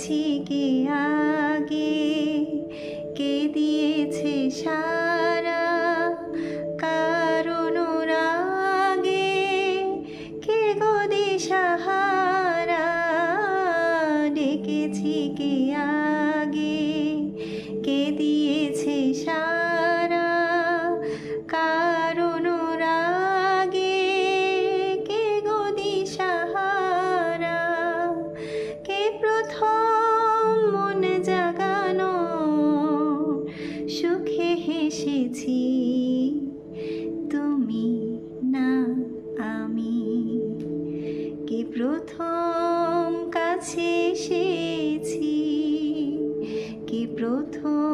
ডেকেছি কে আগে, কে দিয়েছে সারা কার অনুরাগে, কে গো দিশাহারা। ডেকেছি কে আগে, কে দিয়েছে সারা কার অনুরাগে, কে গো দিশাহারা। কে প্রথম মন জাগানো সুখে হেসেছি, তুমি না আমি। কে প্রথম কাছে এসেছি, কে প্রথম